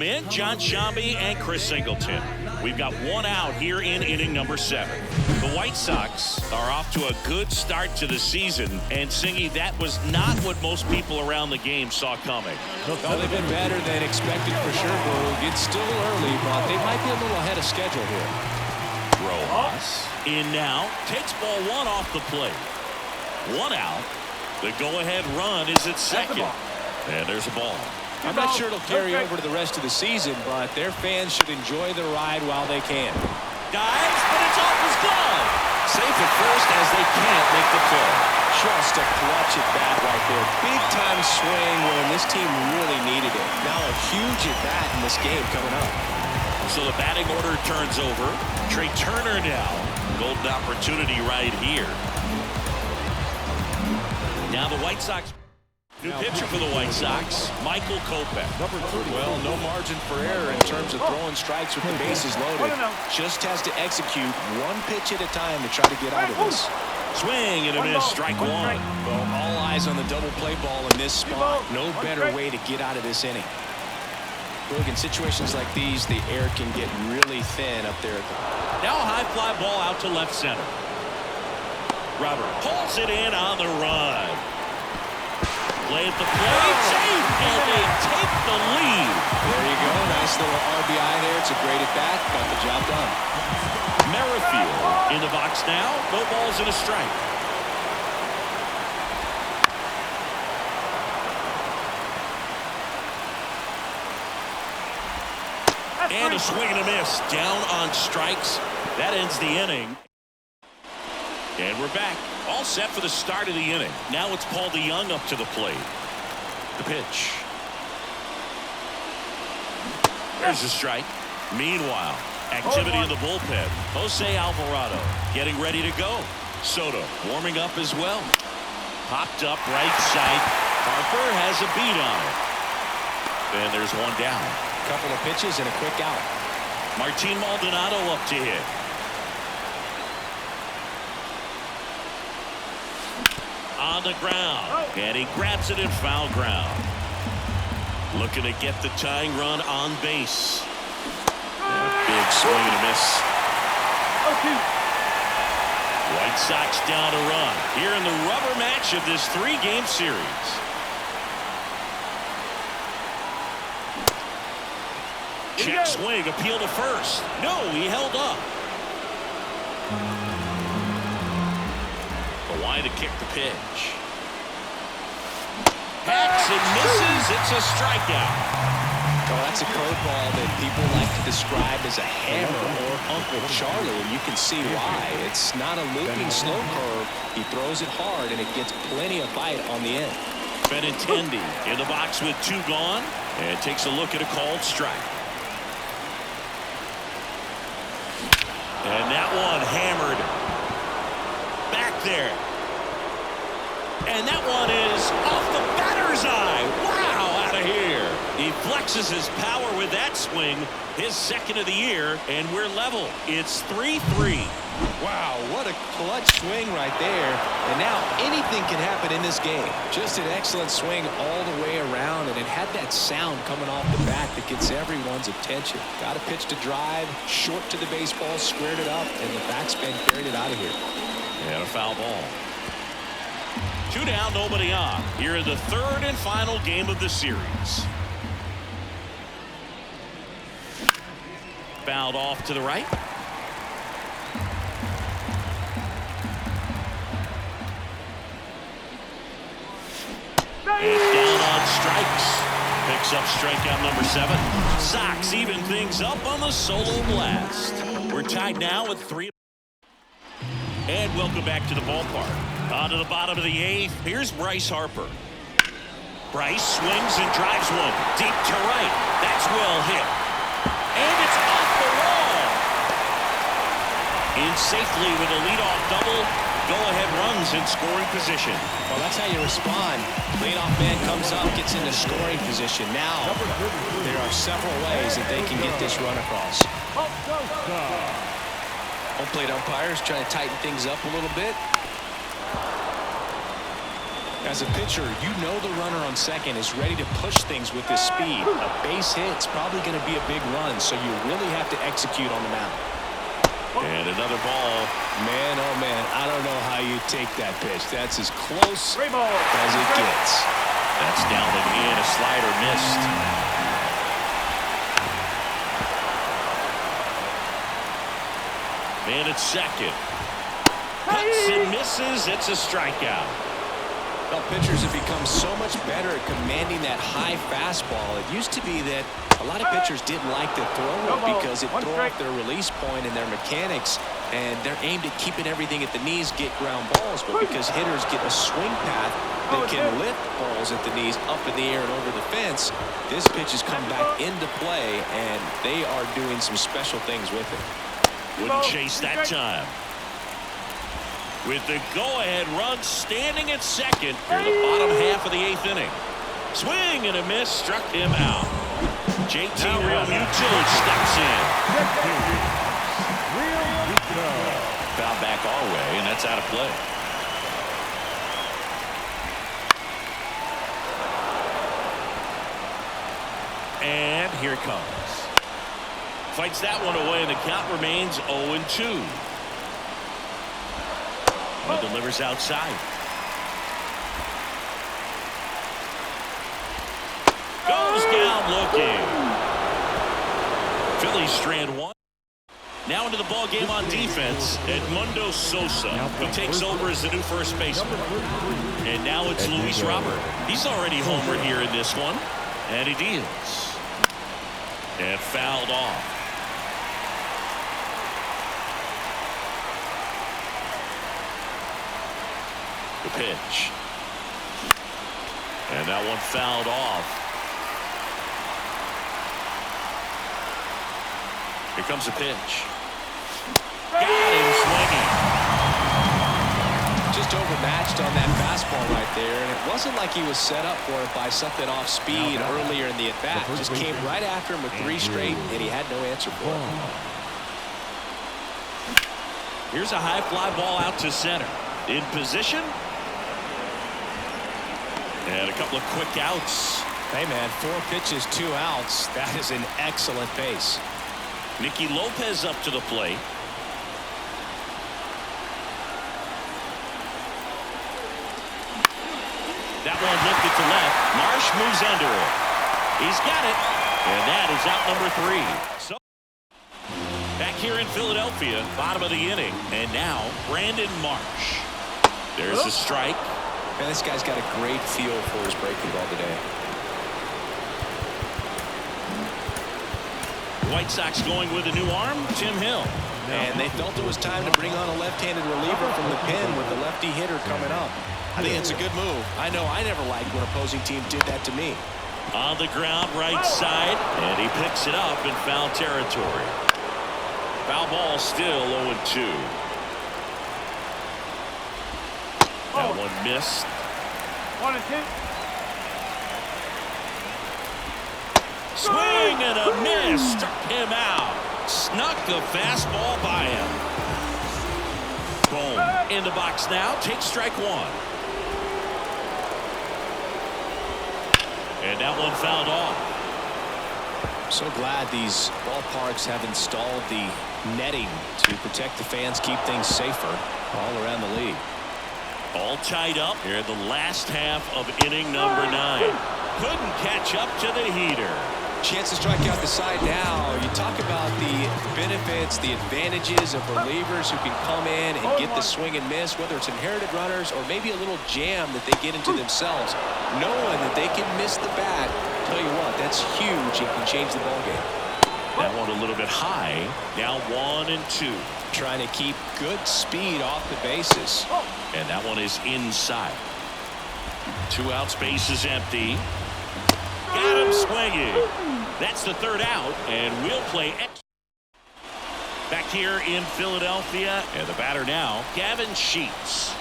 In John Shambi and Chris Singleton. We've got one out here in inning number 7. The White Sox are off to a good start to the season, and Singy, that was not what most people around the game saw coming. No, they've been better than expected for sure, Boog. It's still early, but they might be a little ahead of schedule here. Rojas in now, takes ball 1 off the plate. 1 out. The go-ahead run is at second. And there's a ball. I'm not sure it'll carry over to the rest of the season, but their fans should enjoy the ride while they can. Dives, but it's off his glove. Safe at first as they can't make the play. Just a clutch at bat right there. Big time swing when this team really needed it. Now a huge at bat in this game coming up. So the batting order turns over. Trey Turner now. Golden opportunity right here. Now the White Sox. New pitcher for the White Sox, Michael Kopech. Well, no margin for error in terms of throwing strikes with the bases loaded. Just has to execute one pitch at a time to try to get out of this. Swing and a miss, strike 1. Well, all eyes on the double play ball in this spot. No better way to get out of this inning. Look, in situations like these, the air can get really thin up there. Now a high fly ball out to left center. Robert pulls it in on the run. Play at the plate, safe, and they take the lead. There you go, nice little RBI there. It's a great at bat, got the job done. Merrifield in the box now, no balls and a strike. And a swing and a miss, down on strikes. That ends the inning. And we're back. All set for the start of the inning. Now it's Paul DeYoung up to the plate. The pitch. There's a strike. Meanwhile, activity in the bullpen. Jose Alvarado getting ready to go. Soto warming up as well. Popped up right side. Harper has a beat on it. And there's one down. Couple of pitches and a quick out. Martin Maldonado up to hit. On the ground, and he grabs it in foul ground. Looking to get the tying run on base. And a big swing and a miss. White Sox down a run here in the rubber match of this 3-game series. Check swing, appeal to first. No, he held up. Why to kick the pitch? Hacks and misses. It's a strikeout. Well, that's a curveball that people like to describe as a hammer or Uncle Charlie, and you can see why. It's not a looping slow curve. He throws it hard, and it gets plenty of bite on the end. Benintendi in the box with 2 gone, and takes a look at a called strike. And that one hammered back there. And that one is off the batter's eye. Wow, out of here. He flexes his power with that swing, his 2nd of the year, and we're level. It's 3-3. Wow, what a clutch swing right there. And now anything can happen in this game. Just an excellent swing all the way around, and it had that sound coming off the bat that gets everyone's attention. Got a pitch to drive, short to the baseball, squared it up, and the backspin carried it out of here. And a foul ball. 2 down, nobody on. Here in the 3rd and final game of the series. Fouled off to the right. And down on strikes. Picks up strikeout number 7. Sox even things up on the solo blast. We're tied now with 3. And welcome back to the ballpark. On to the bottom of the 8th. Here's Bryce Harper. Bryce swings and drives one deep to right. That's well hit. And it's off the wall. In safely with a leadoff double. Go-ahead runs in scoring position. Well, that's how you respond. Leadoff man comes up, gets into scoring position. Now, there are several ways that they can get this run across. Home plate umpires trying to tighten things up a little bit. As a pitcher, you know the runner on second is ready to push things with his speed. A base hit's probably going to be a big run, so you really have to execute on the mound. And another ball. Man, oh man, I don't know how you take that pitch. That's as close as it gets. That's down and in. A slider missed. Man at second. Cuts and misses. It's a strikeout. Well, pitchers have become so much better at commanding that high fastball. It used to be that a lot of pitchers didn't like to throw it because it threw off their release point and their mechanics, and they're aimed at keeping everything at the knees, get ground balls. But because hitters get a swing path that can lift balls at the knees up in the air and over the fence, this pitch has come back into play, and they are doing some special things with it. Wouldn't chase that time. With the go-ahead run standing at second for the bottom half of the 8th inning. Swing and a miss, struck him out. JT Realmuto steps in. Foul back our way, and that's out of play. And here it comes. Fights that one away, and the count remains 0-2. But delivers outside. Goes down looking. Phillies strand one. Now into the ball game on defense, Edmundo Sosa, who takes over as the new first baseman. And now it's Luis Robert. He's already homered here in this one. And he deals. And fouled off. The pitch. And that one fouled off. Here comes the pitch. Got him swinging. Just overmatched on that fastball right there, and it wasn't like he was set up for it by something off speed earlier in the at-bat. Just came right after him with 3 straight, and he had no answer for it. Here's a high fly ball out to center. In position. And a couple of quick outs. Hey, man, 4 pitches, 2 outs. That is an excellent pace. Nicky Lopez up to the plate. That one lifted to left. Marsh moves under it. He's got it. And that is out number 3. So back here in Philadelphia, bottom of the inning. And now Brandon Marsh. There's a strike. Man, this guy's got a great feel for his breaking ball today. White Sox going with a new arm, Tim Hill. And they felt it was time to bring on a left-handed reliever from the pen with the lefty hitter coming up. I think it's a good move. I know I never liked when opposing teams did that to me. On the ground, right side, and he picks it up in foul territory. Foul ball still 0-2. That one missed. 1-2. Swing and a miss. Struck him out. Snuck the fastball by him. Boom. In the box now. Takes strike 1. And that one fouled off. So glad these ballparks have installed the netting to protect the fans, keep things safer all around the league. All tied up here in the last half of inning number 9. Couldn't catch up to the heater. Chance to strike out the side now. You talk about the benefits, the advantages of relievers who can come in and get the swing and miss, whether it's inherited runners or maybe a little jam that they get into themselves. Knowing that they can miss the bat, tell you what, that's huge and can change the ball game. That one a little bit high. Now 1-2. Trying to keep good speed off the bases. And that one is inside. 2 outs, base is empty. Got him swinging. That's the 3rd out, and we'll play extra. Back here in Philadelphia, and the batter now, Gavin Sheets.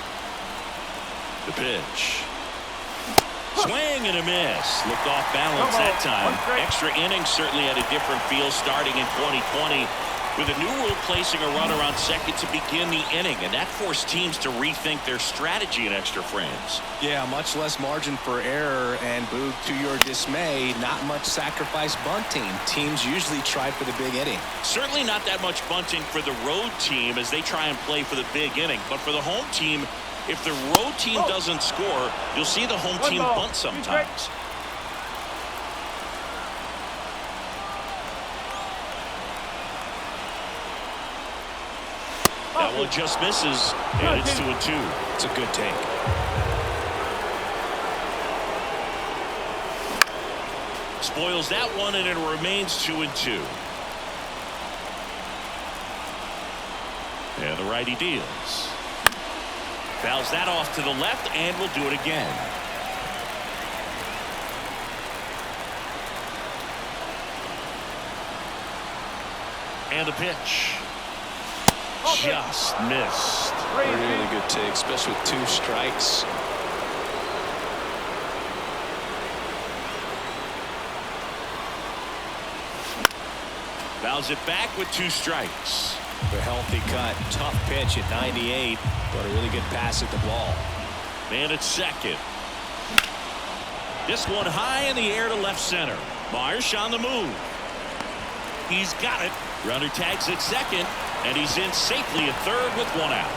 The pitch. Swing and a miss. Looked off balance that time. Extra innings certainly had a different feel starting in 2020. with a new rule placing a runner on second to begin the inning, and that forced teams to rethink their strategy in extra frames. Yeah, much less margin for error, and Boog, to your dismay, not much sacrifice bunting. Teams usually try for the big inning. Certainly not that much bunting for the road team as they try and play for the big inning, but for the home team, if the road team doesn't score, you'll see the home team bunt sometimes. That one just misses, and it's 2-2. It's a good take. Spoils that one, and it remains 2-2. And the righty deals. Fouls that off to the left, and will do it again. And a pitch. Just missed. Really good take, especially with 2 strikes. Fouls it back with 2 strikes. A healthy cut. Tough pitch at 98, but a really good pass at the ball. Man at second. This one high in the air to left center. Marsh on the move. He's got it. Runner tags at second, and he's in safely at third with 1 out.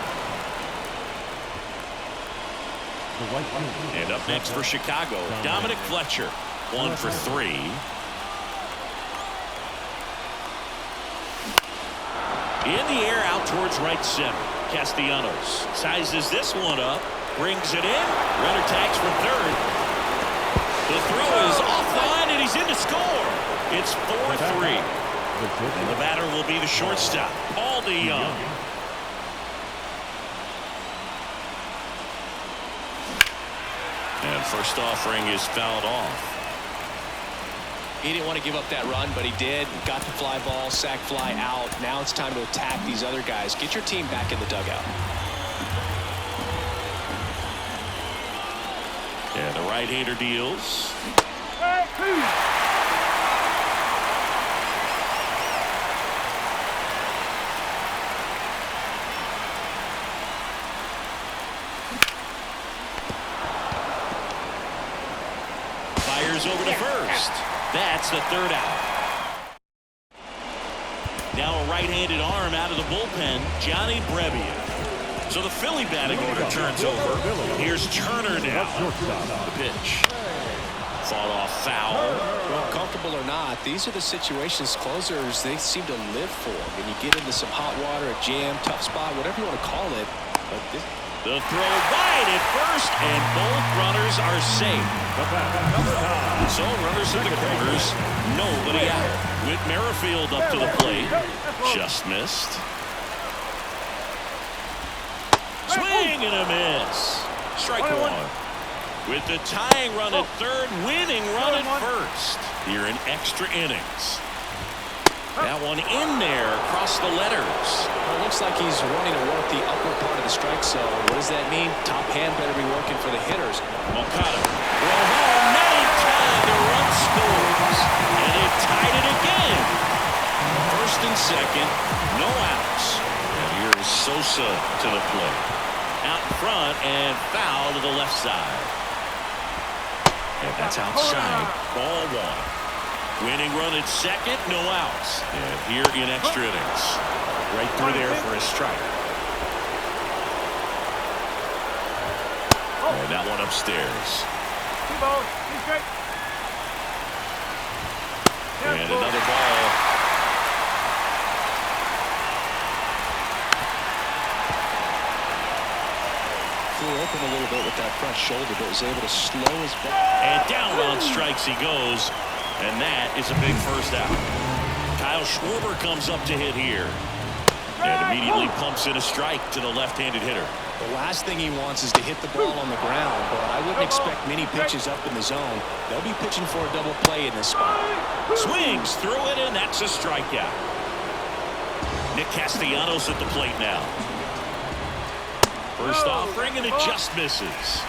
And up next for Chicago, Dominic Fletcher. 1 for 3. In the air out towards right center. Castellanos sizes this one up, brings it in. Runner tags for third. The throw is offline, and he's in to score. It's 4-3. And the batter will be the shortstop, Paul DeYoung. And first offering is fouled off. He didn't want to give up that run, but he did. Got the fly ball, sac fly out. Now it's time to attack these other guys. Get your team back in the dugout. And the right-hander deals. Fires over to first. That's the 3rd out. Now a right-handed arm out of the bullpen, Johnny Brebbia. So the Philly batting order turns over. Here's Turner now. The pitch. Fought off foul. Well, comfortable or not, these are the situations closers they seem to live for. When you get into some hot water, a jam, tough spot, whatever you want to call it. But the throw wide at first, and both runners are safe. So runners in the corners, nobody out. Whit Merrifield up to the plate. Just missed. Swing and a miss. Strike 1. With the tying run at third, winning run at first. Here in extra innings. That one in there across the letters. Well, it looks like he's wanting to work the upper part of the strike zone. What does that mean? Top hand better be working for the hitters. Moncada. Well, home, not in time. The run scores. And they've tied it again. First and second, no outs. And here's Sosa to the plate. Out in front and foul to the left side. And that's outside. Ball 1. Winning run at second, no outs. And here in extra innings. Right through there for a strike. And that one upstairs. And another ball. Flew open a little bit with that front shoulder, but was able to slow his ball. And down on strikes he goes. And that is a big first out. Kyle Schwarber comes up to hit here. And immediately pumps in a strike to the left-handed hitter. The last thing he wants is to hit the ball on the ground, but I wouldn't expect many pitches up in the zone. They'll be pitching for a double play in this spot. Swings through it, and that's a strikeout. Nick Castellanos at the plate now. First offering, and it just misses.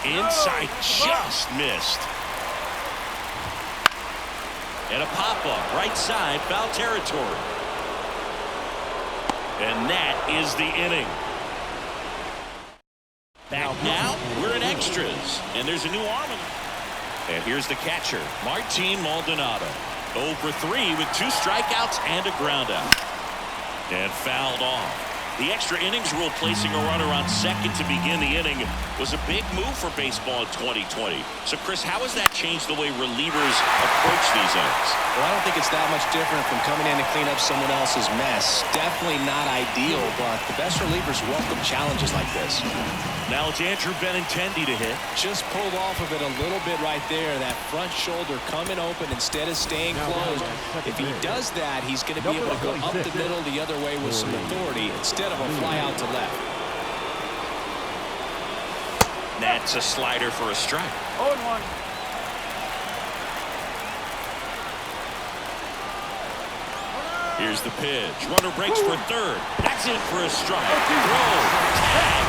Inside, just missed. And a pop-up, right side, foul territory. And that is the inning. Back now, we're in extras. And there's a new arm. And here's the catcher, Martin Maldonado. 0 for 3 with 2 strikeouts and a groundout. And fouled off. The extra innings rule, placing a runner on second to begin the inning, was a big move for baseball in 2020. So, Chris, how has that changed the way relievers approach these innings? Well, I don't think it's that much different from coming in to clean up someone else's mess. Definitely not ideal, but the best relievers welcome challenges like this. Now it's Andrew Benintendi to hit. Just pulled off of it a little bit right there. That front shoulder coming open instead of staying closed. If he does that, he's going to be able to go up the middle the other way with some authority instead of a fly out to left. That's a slider for a strike. 0-1. Here's the pitch. Runner breaks for third. That's in for a strike. Throw. Tag.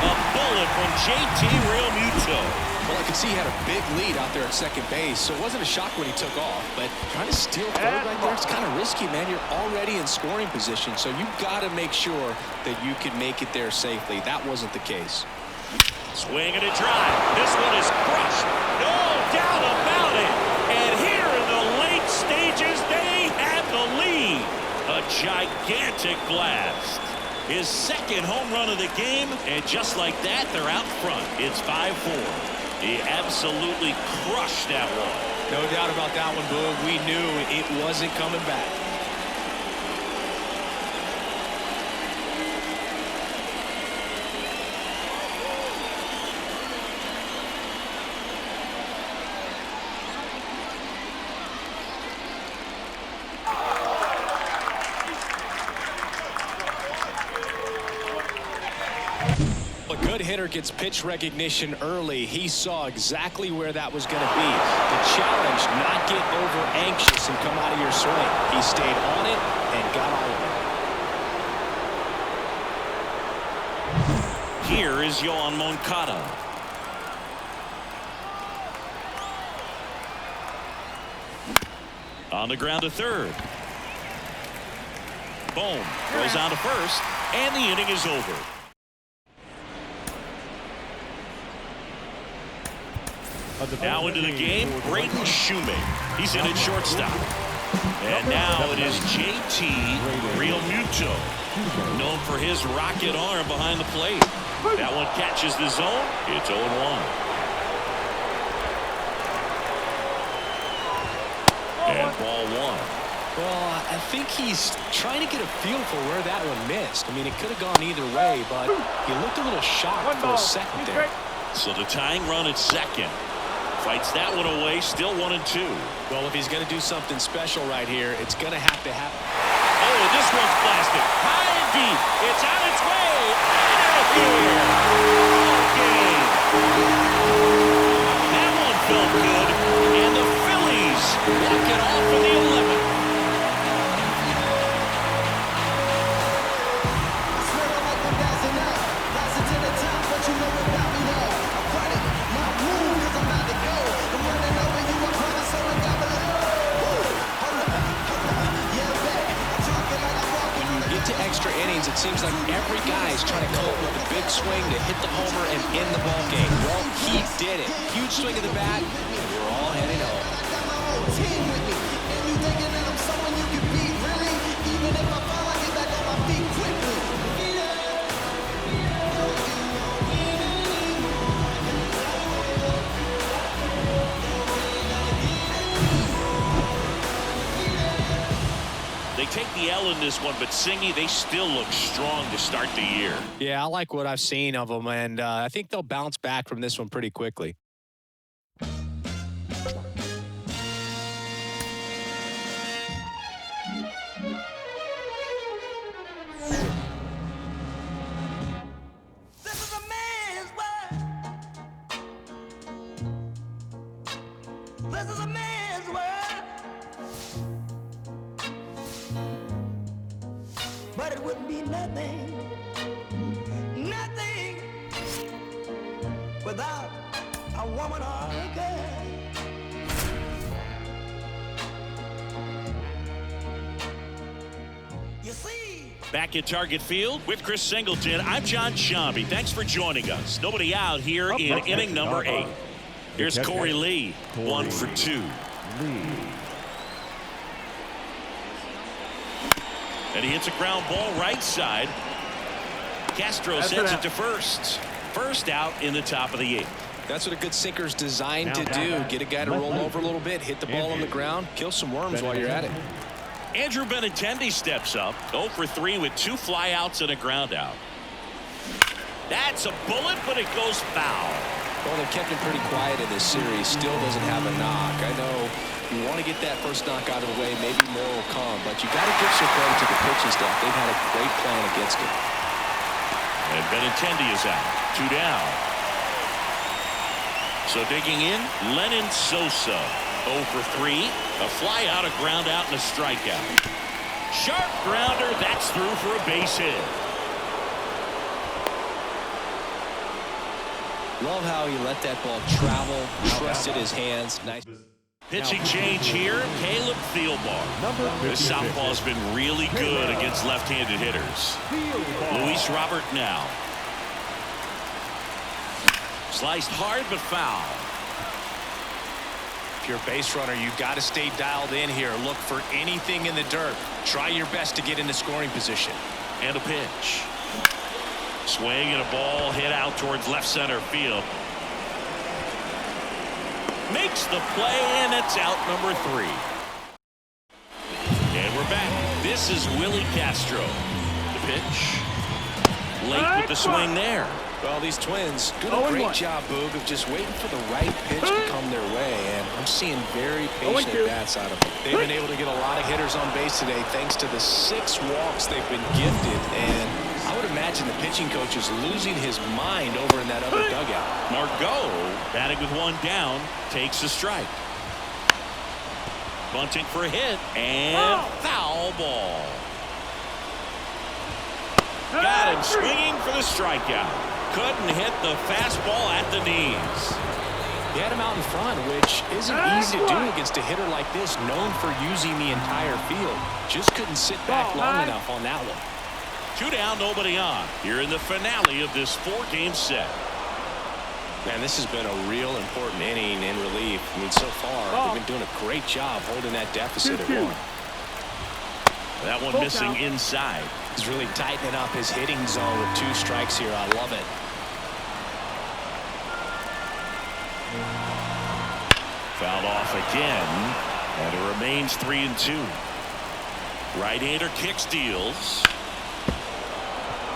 A bullet from JT Realmuto. Well, I could see he had a big lead out there at second base, so it wasn't a shock when he took off. But trying to steal third right there, it's kind of risky, man. You're already in scoring position, so you've got to make sure that you can make it there safely. That wasn't the case. Swing and a drive. This one is crushed. No doubt about it. And here in the late stages, they have the lead. A gigantic blast. His second home run of the game, and just like that, they're out front. It's 5-4. He absolutely crushed that one. No doubt about that one, Boog. We knew it wasn't coming back. A good hitter gets pitch recognition early. He saw exactly where that was going to be. The challenge, not get over anxious and come out of your swing. He stayed on it and got all of it. Here is Yoan Moncada. On the ground to third. Boom. Goes on to first, and the inning is over. Now into the game, Braden Shoemaker. He's in at shortstop. And now it is JT Realmuto, known for his rocket arm behind the plate. That one catches the zone. It's 0-1. And ball one. Well, I think he's trying to get a feel for where that one missed. I mean, it could have gone either way, but he looked a little shocked for a second there. So the tying run at second. Fights that one away, still 1-2. Well, if he's going to do something special right here, it's going to have to happen. Oh, this one's blasted. High and deep. It's on its way. Out of here. Game. That one felt good. And the Phillies walk it off in the 11th. Extra innings, it seems like every guy is trying to come up with a big swing to hit the homer and end the ball game. Well, he did it. Huge swing of the bat, and we're all heading home. They take the L in this one, but Singy, they still look strong to start the year. Yeah, I like what I've seen of them, and I think they'll bounce back from this one pretty quickly. This is a man's world. This is a man's world. But it wouldn't be nothing, nothing without a woman or a girl. Back at Target Field with Chris Singleton, I'm John Shambi. Thanks for joining us. Nobody out here in inning number 8. Here's Corey Lee, 1 for 2. And he hits a ground ball right side. Castro sends it to first. First out in the top of the 8th. That's what a good sinker's designed to do. Get a guy to roll over a little bit, hit the ball on the ground, kill some worms while you're at it. Andrew Benintendi steps up, 0 for 3 with 2 flyouts and a ground out. That's a bullet, but it goes foul. Well, they've kept him pretty quiet in this series. Still doesn't have a knock. I know you want to get that first knock out of the way. Maybe more will come, but you got to give some credit to the pitching staff. They've had a great plan against him. And Benintendi is out. 2 down. So digging in, Lennon Sosa. 0 for 3. A fly out, a ground out, and a strikeout. Sharp grounder. That's through for a base hit. Love how he let that ball travel, trusted his hands. Nice. Pitching change here, Caleb Thielbar. This southpaw's been really good against left-handed hitters. Luis Robert now. Sliced hard but foul. If you're a base runner, you got to stay dialed in here. Look for anything in the dirt. Try your best to get into scoring position. And a pitch. Swing and a ball hit out towards left center field. Makes the play, and it's out number 3. And we're back. This is Willie Castro. The pitch. Late with the swing there. Well, these Twins doing a great job, Boog, of just waiting for the right pitch to come their way, and I'm seeing very patient at-bats out of them. They've been able to get a lot of hitters on base today thanks to the 6 walks they've been gifted, and I would imagine the pitching coach is losing his mind over in that other dugout. Margot, batting with 1 down, takes a strike. Bunting for a hit, and foul ball. Got him swinging for the strikeout. Couldn't hit the fastball at the knees. He had him out in front, which isn't easy to do against a hitter like this, known for using the entire field. Just couldn't sit back long enough on that one. 2 down, nobody on. Here in the finale of this 4-game set. Man, this has been a real important inning in relief. I mean, so far, they've been doing a great job holding that deficit at 1. That one missing inside. He's really tightening up his hitting zone with 2 strikes here. I love it. Fouled off again, and it remains 3-2. Right-hander kicks, deals.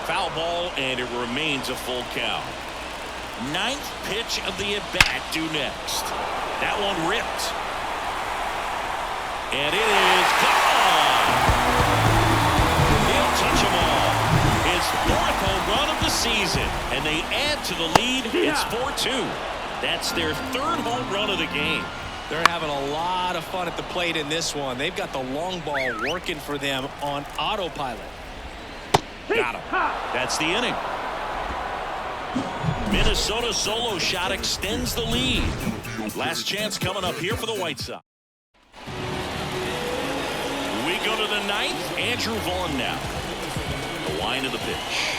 Foul ball, and it remains a full count. 9th pitch of the at-bat due next. That one ripped. And it is gone. He'll touch them all. His 4th home run of the season, and they add to the lead. It's 4-2. That's their 3rd home run of the game. They're having a lot of fun at the plate in this one. They've got the long ball working for them on autopilot. Got him. That's the inning. Minnesota solo shot extends the lead. Last chance coming up here for the White Sox. We go to the 9th. Andrew Vaughn now. The line of the pitch.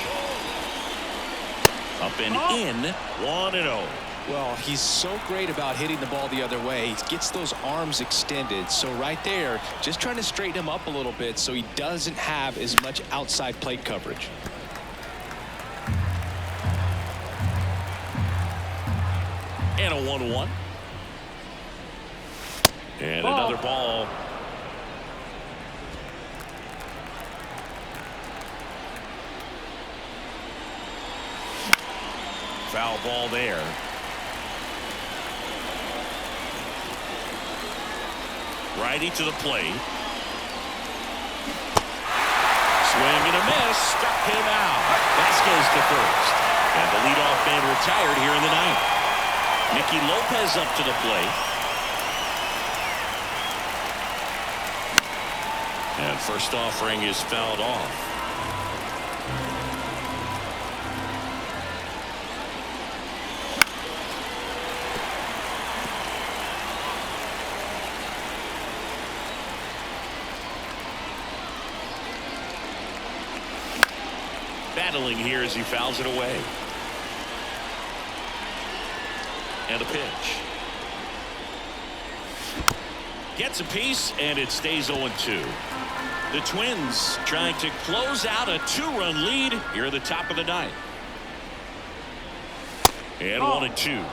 Up and in. 1-0. Well, he's so great about hitting the ball the other way. He gets those arms extended. So right there, just trying to straighten him up a little bit so he doesn't have as much outside plate coverage. And a 1-1. And another ball. Foul ball there. Righty to the plate. Swing and a miss. Struck him out. Vasquez to first. And the leadoff man retired here in the 9th. Nicky Lopez up to the plate. And first offering is fouled off. Battling here as he fouls it away. And a pitch. Gets a piece, and it stays 0-2. The Twins trying to close out a 2-run lead here at the top of the ninth. And 1-2.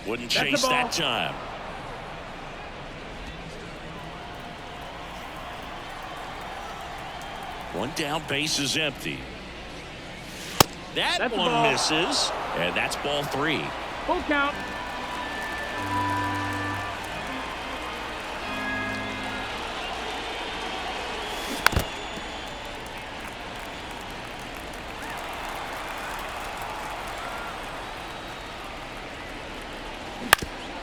Wouldn't chase that time. One down, base is empty. That one misses, and that's ball 3. Full count.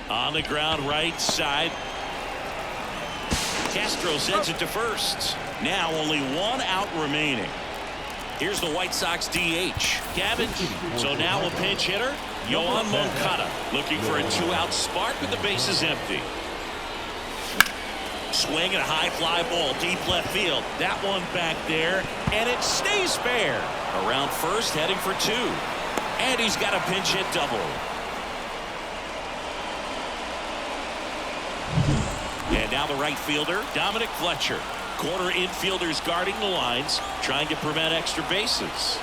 On the ground, right side. Castro sends it to first. Now only 1 out remaining. Here's the White Sox DH, Cabbage. So now a pinch hitter, Yoan Moncada, looking for a 2-out spark with the bases empty. Swing and a high fly ball deep left field. That one back there, and it stays fair. Around first, heading for 2. And he's got a pinch hit double. And now the right fielder, Dominic Fletcher. Corner infielders guarding the lines, trying to prevent extra bases.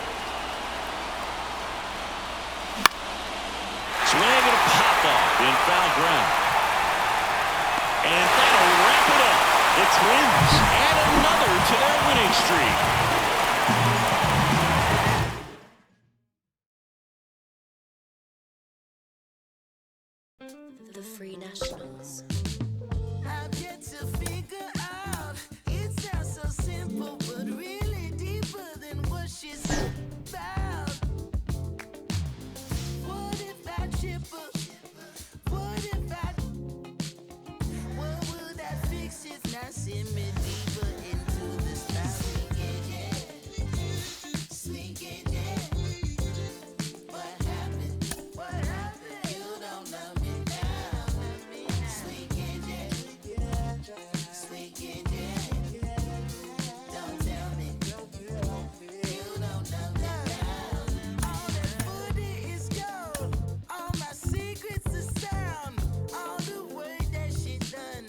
Swing and a pop-off in foul ground. And that'll wrap it up. The Twins add another to their winning streak. The Free Nationals. I've yet to figure out. It sounds so simple, but really deeper than what she's about. What if I trip up? What if I? What would I fix if not send me deeper into the sky? Sneaking, yeah. What happened? What happened? You don't love me now. Sneaking, yeah. Sneaking, yeah. Don't tell me. You don't love me now. All that footy is gold. All my secrets are sound. All the work that she done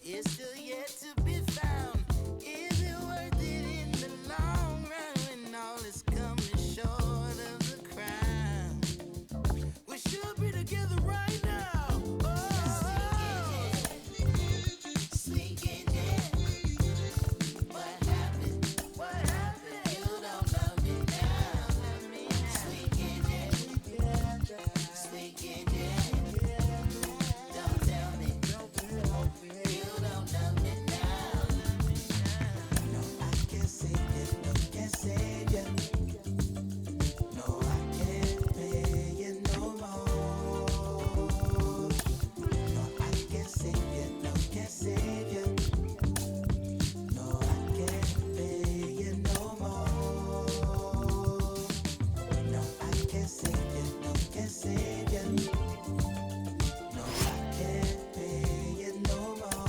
is still yet to be found. Is it worth it in the long run when all is coming short of the crown? We should be together right now. Oh, sneaking, yeah. What happened? What happened? You don't love me now. Sneaking, yeah. Sneaking, yeah. Don't tell me. You don't love me now. No, I can't save you. No, can't save you. No, I can't pay you no more. No, I can't save you. No, can't save you. No, I can't pay you no more. No, I can't save you. No, can't save you. No, I can't pay you no more.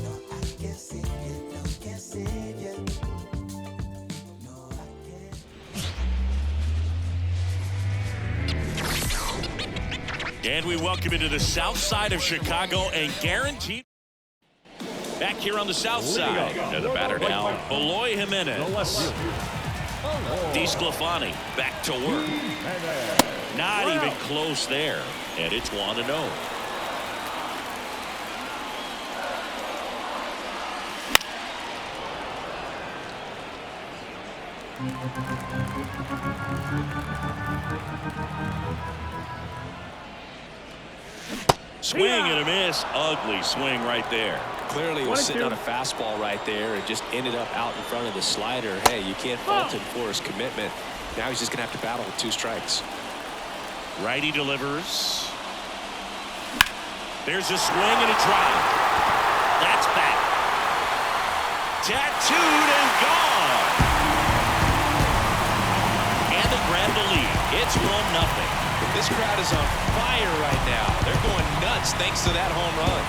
No, I can't save you. No, can't save you. No, I can't. And we welcome you to the south side of Chicago and guaranteed. Back here on the south side. And the batter now, Eloy Jimenez. DeSclafani back to work. Not even close there. And it's 1-0. Swing and a miss. Ugly swing right there. Clearly, he was sitting on a fastball right there and just ended up out in front of the slider. Hey, you can't fault him for his commitment. Now he's just going to have to battle with 2 strikes. Righty delivers. There's a swing and a drive. That's back. Tattooed and gone. And they grab the lead It's 1-0. This crowd is on fire right now. They're going nuts thanks to that home run.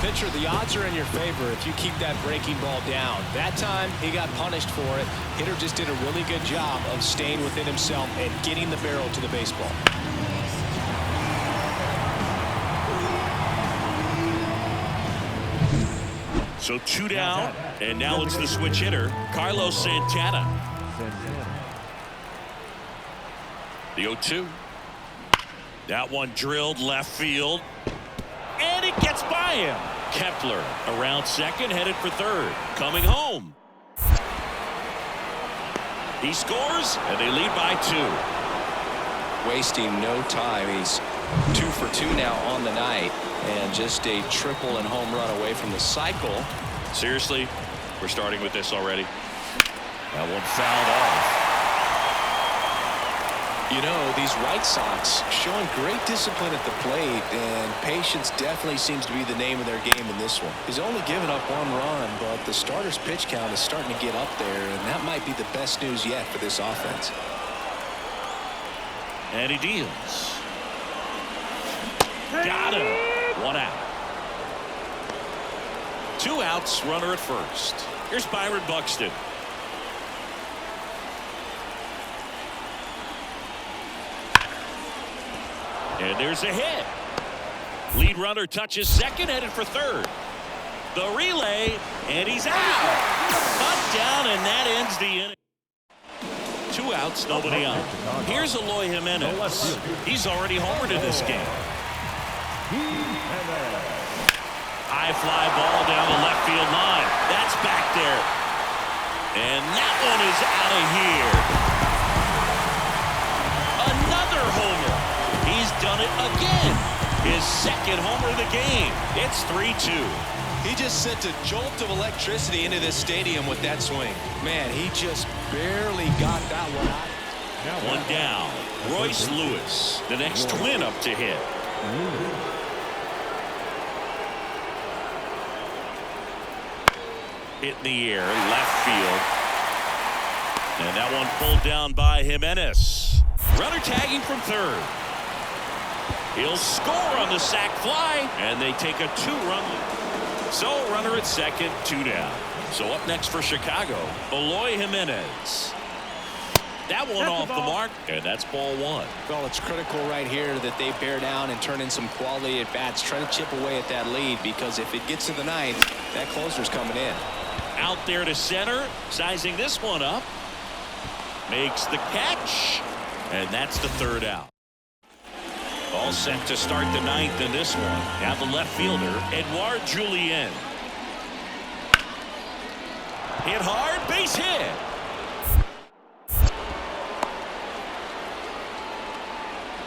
Pitcher, the odds are in your favor if you keep that breaking ball down. That time, he got punished for it. Hitter just did a really good job of staying within himself and getting the barrel to the baseball. So 2 down, and now it's the switch hitter, Carlos Santana. The 0-2. That one drilled left field. And it gets by him. Kepler around second, headed for third. Coming home. He scores, and they lead by 2. Wasting no time. He's 2 for 2 now on the night. And just a triple and home run away from the cycle. Seriously, we're starting with this already. That one fouled off. You know, these White Sox showing great discipline at the plate, and patience definitely seems to be the name of their game in this one. He's only given up 1 run, but the starter's pitch count is starting to get up there, and that might be the best news yet for this offense. And he deals. Got him. 1 out. 2 outs, runner at first. Here's Byron Buxton. And there's a hit. Lead runner touches second, headed for third. The relay, and he's out. Cut down, and that ends the inning. 2 outs, nobody on. Here's Eloy Jimenez. He's already homered in this game. High fly ball down the left field line. That's back there. And that one is out of here. Another homer. He's done it again. His second homer of the game. It's 3-2. He just sent a jolt of electricity into this stadium with that swing. Man, he just barely got that one out. 1 down. Royce Lewis, the next twin up to hit. Hit in the air, left field. And that one pulled down by Jimenez. Runner tagging from third. He'll score on the sac fly, and they take a 2-run lead. So runner at second, 2 down. So up next for Chicago, Eloy Jimenez. That one off the mark, and that's ball 1. Well, it's critical right here that they bear down and turn in some quality at bats. Try to chip away at that lead, because if it gets to the 9th, that closer's coming in. Out there to center, sizing this one up. Makes the catch, and that's the 3rd out. All set to start the 9th in this one. Now the left fielder, Edouard Julien. Hit hard, base hit.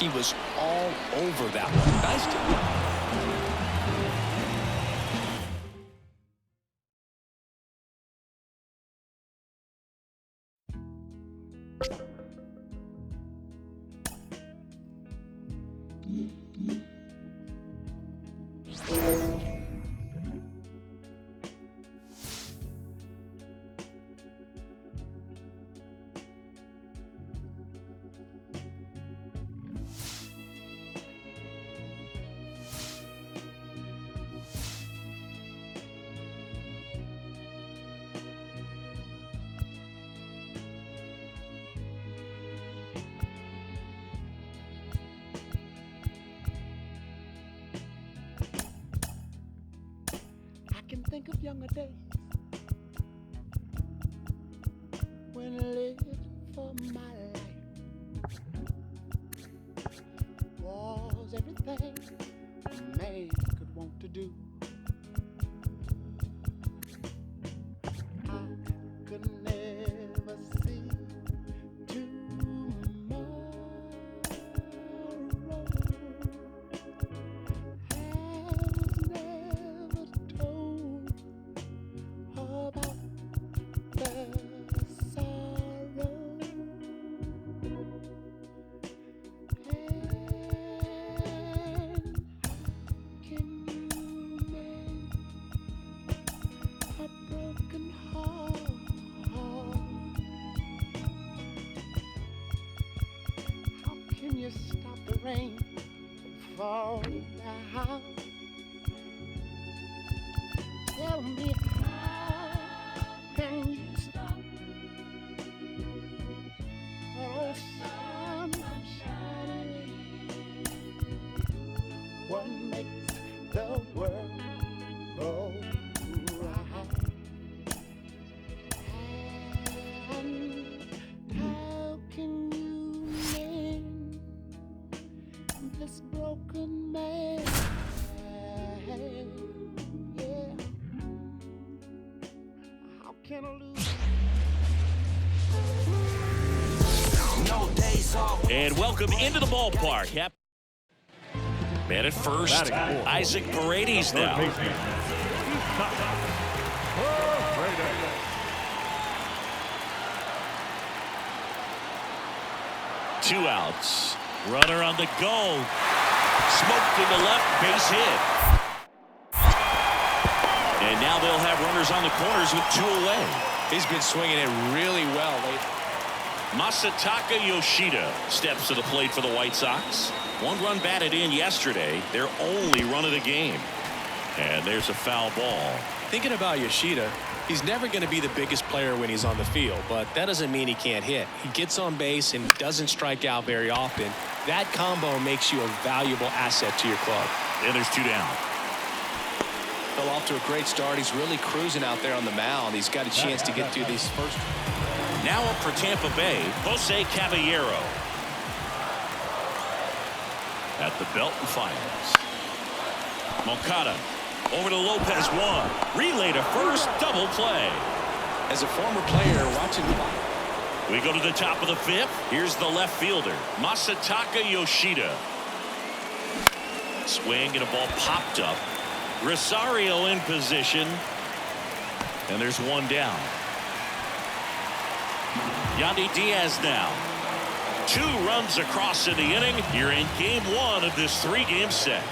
He was all over that one. Nice job. Think of younger days when I lived for my life. Was everything a man could want to do. I could never see tomorrow. stop the rain from falling down. Tell me how can you stop? Oh, sun from shining. What makes the world go round? And how can you mend this broken man? Yeah. How can I lose? No days off. And welcome into the ballpark. Yep. Man at first, Isaac Paredes now. Two outs. Runner on the go. Smoked in the left, base hit. And now they'll have runners on the corners with two away. He's been swinging it really well lately. Masataka Yoshida steps to the plate for the White Sox. One run batted in yesterday, their only run of the game. And there's a foul ball. Thinking about Yoshida, he's never going to be the biggest player when he's on the field, but that doesn't mean he can't hit. He gets on base and doesn't strike out very often. That combo makes you a valuable asset to your club. And there's two down. Fell off to a great start. He's really cruising out there on the mound. He's got a chance to get through these first. Now up for Tampa Bay, Jose Caballero. At the belt and fires. Moncada over to Lopez, one. Relay to first, double play. As a former player, watching. We go to the top of the fifth. Here's the left fielder, Masataka Yoshida. Swing and a ball popped up. Rosario in position. And there's one down. Yandy Diaz now. Two runs across in the inning. You're in game one of this three-game set.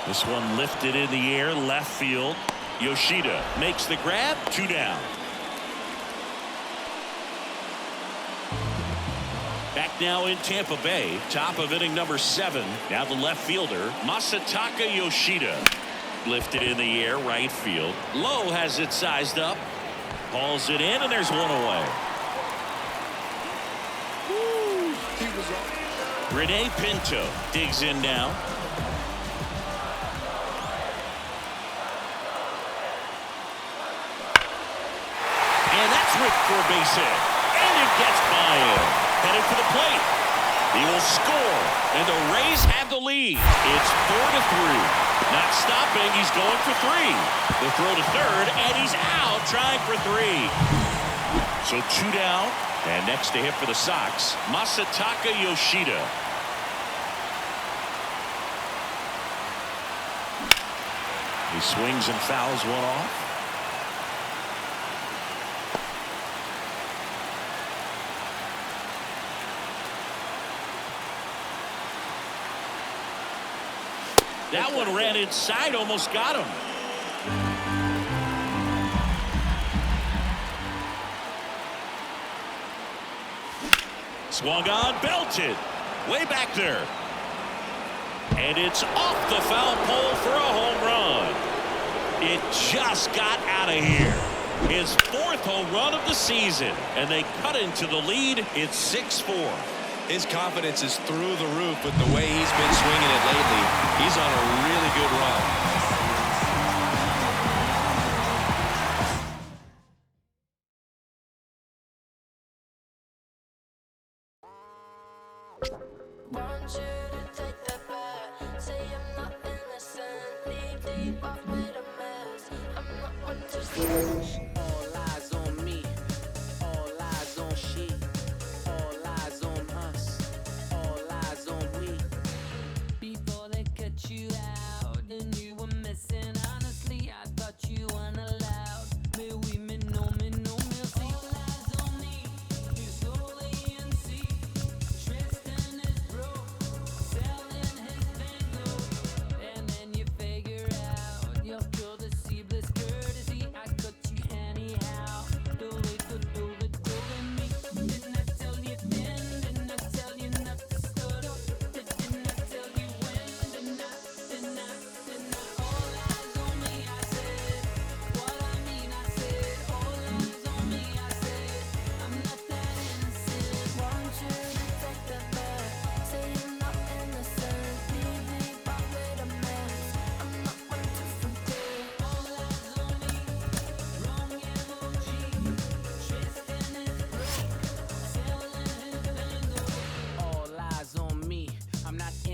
This one lifted in the air, left field. Yoshida makes the grab, two down. Back now in Tampa Bay, top of inning number 7. Now the left fielder, Masataka Yoshida. Lifted in the air, right field. Low has it sized up. Hauls it in, and there's one away. Rene Pinto digs in now. And that's ripped for a base hit. And it gets by him. Headed for the plate. He will score. And the Rays have the lead. It's 4-3. Not stopping. He's going for 3. The throw to third, and he's out trying for 3. So 2 down. And next to hit for the Sox, Masataka Yoshida. He swings and fouls one off. That one ran inside, almost got him. Swung on, belted. Way back there. And it's off the foul pole for a home run. It just got out of here. His 4th home run of the season. And they cut into the lead. It's 6-4. His confidence is through the roof with the way he's been swinging it lately. He's on a really good run. Want you to take that back. Say I'm not innocent. Leave off with a mess. I'm not one to switch. All eyes on me. All eyes on she. All eyes on us. All eyes on we. Before they cut you out and you were missing. Honestly, I thought you weren't allowed. Mais oui, mais non, merci. All eyes on me. You slowly and see. Tristan is broke. Selling his bank. And then you figure out your courtesy, bliss courtesy. I cut you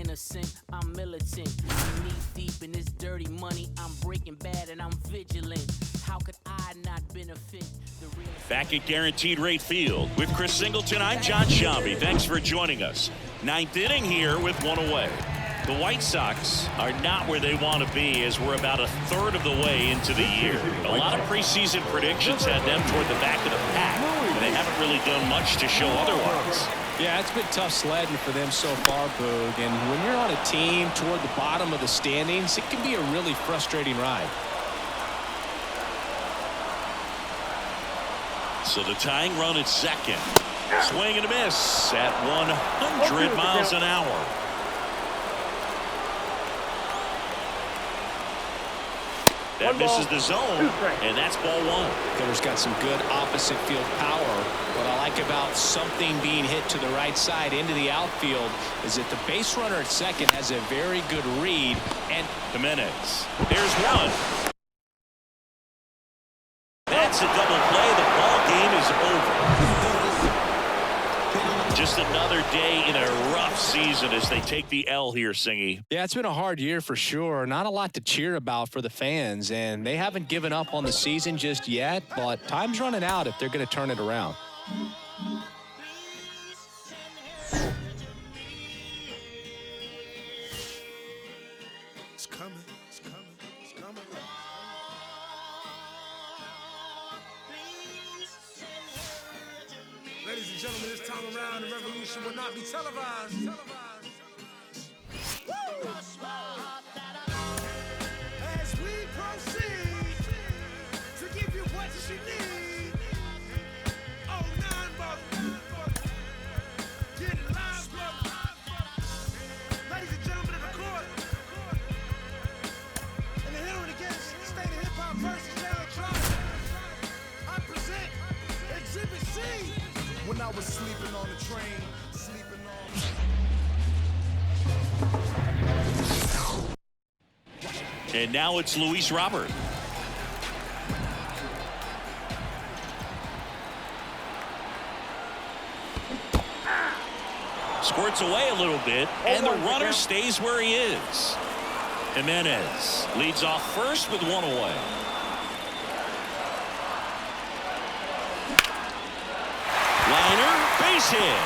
innocent, I'm militant. I'm knee deep in this dirty money. I'm breaking bad and I'm vigilant. How could I not benefit? Back at Guaranteed Rate Field with Chris Singleton, I'm John Shambi. Thanks for joining us. Ninth inning here with one away. The White Sox are not where they want to be as we're about a third of the way into the year. A lot of preseason predictions had them toward the back of the pack, and they haven't really done much to show otherwise. Yeah, it's been tough sledding for them so far, Boog. And when you're on a team toward the bottom of the standings, it can be a really frustrating ride. So the tying run at second. Swing and a miss at 100 miles an hour. That misses the zone, and that's ball one. Hitter's got some good opposite field power. What I like about something being hit to the right side into the outfield is that the base runner at second has a very good read. And Jimenez. There's one. That's a double play. The ball game is over. Just another day in a rough season as they take the L here, Singy. yeah, it's been a hard year for sure. Not a lot to cheer about for the fans, and they haven't given up on the season just yet, but time's running out if they're going to turn it around. It's coming, it's coming, it's coming. Ladies and gentlemen, this time around, the revolution will not be televised. Woo! As we proceed to give you what you need. Oh, 9 bucks. Get live, bucks. Ladies and gentlemen of the court. And the hearing against State of Hip Hop versus Electronic. I present Exhibit C. When I was sleeping on the train, sleeping on. And now it's Luis Robert. Squirts away a little bit, and the runner stays where he is. Jimenez leads off first with one away. Liner, base hit.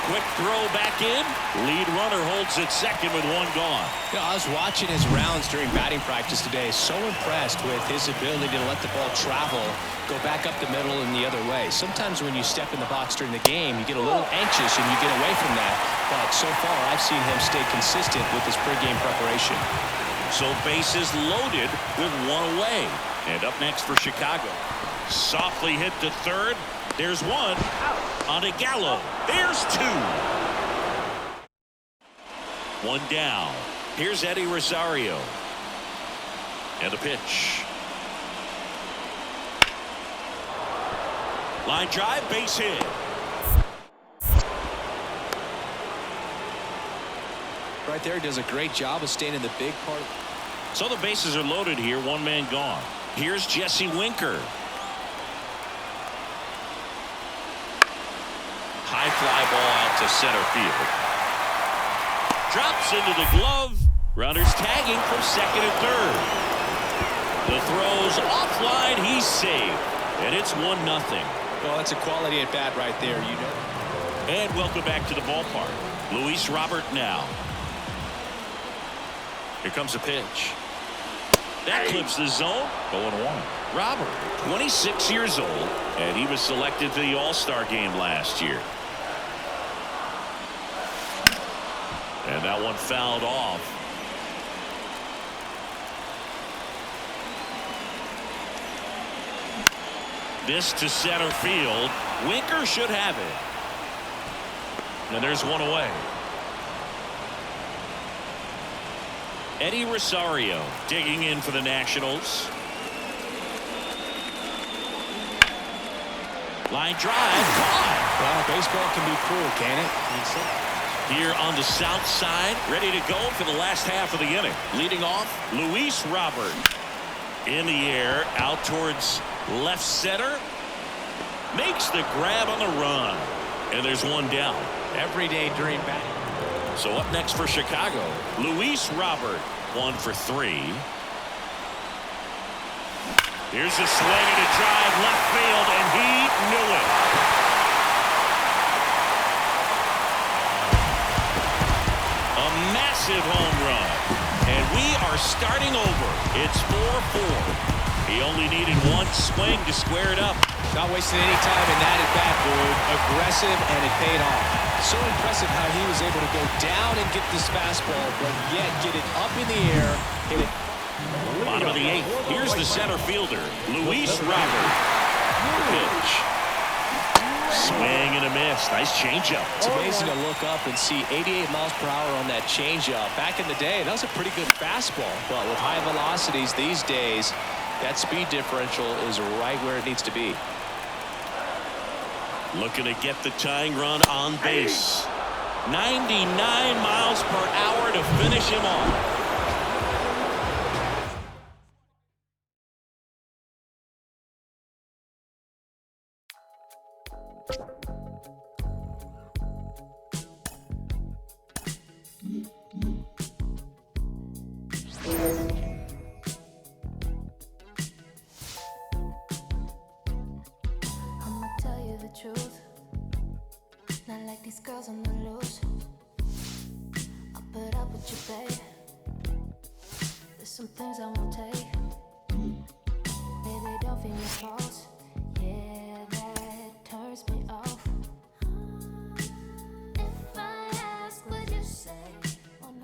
Quick throw back in. Lead runner holds at second with one gone. You know, I was watching his rounds during batting practice today. So impressed with his ability to let the ball travel, go back up the middle and the other way. Sometimes when you step in the box during the game, you get a little anxious and you get away from that. But so far, I've seen him stay consistent with his pregame preparation. So bases loaded with one away. And up next for Chicago. Softly hit to third. There's one. On to Gallo. There's two. One down. Here's Eddie Rosario. And a pitch. Line drive, base hit. Right there, does a great job of staying in the big part. So the bases are loaded here. One man gone. Here's Jesse Winker. High fly ball out to center field. Drops into the glove. Runners tagging from second and third. The throw's offline. He's safe. And it's 1-0. Well, that's a quality at bat right there, you know. And welcome back to the ballpark. Luis Robert now. Here comes a pitch. That clips the zone. 0-1. Robert, 26 years old, and he was selected to the All-Star game last year. And that one fouled off. This to center field. Winker should have it. And there's one away. Eddie Rosario digging in for the Nationals. Line drive. Well, baseball can be cruel, can it? Here on the south side, ready to go for the last half of the inning. Leading off, Luis Robert. In the air, out towards left center. Makes the grab on the run. And there's one down. Every day during batting. So up next for Chicago, Luis Robert, 1 for 3. Here's a swing and a drive left field, and he knew it. A massive home run, and we are starting over. It's 4-4. He only needed one swing to square it up. Not wasting any time in that at bat, Boyd. Aggressive, and it paid off. So impressive how he was able to go down and get this fastball, but yet get it up in the air, hit it. Bottom of the 8th. Here's the center fielder, Luis Robert. Pitch. Swing and a miss. Nice changeup. It's amazing to look up and see 88 miles per hour on that changeup. Back in the day, that was a pretty good fastball. But with high velocities these days, that speed differential is right where it needs to be. Looking to get the tying run on base. 99 miles per hour to finish him off. Truth, not like these girls on the loose. I'll put up with you, babe. There's some things I won't take. Baby, don't feel your fault.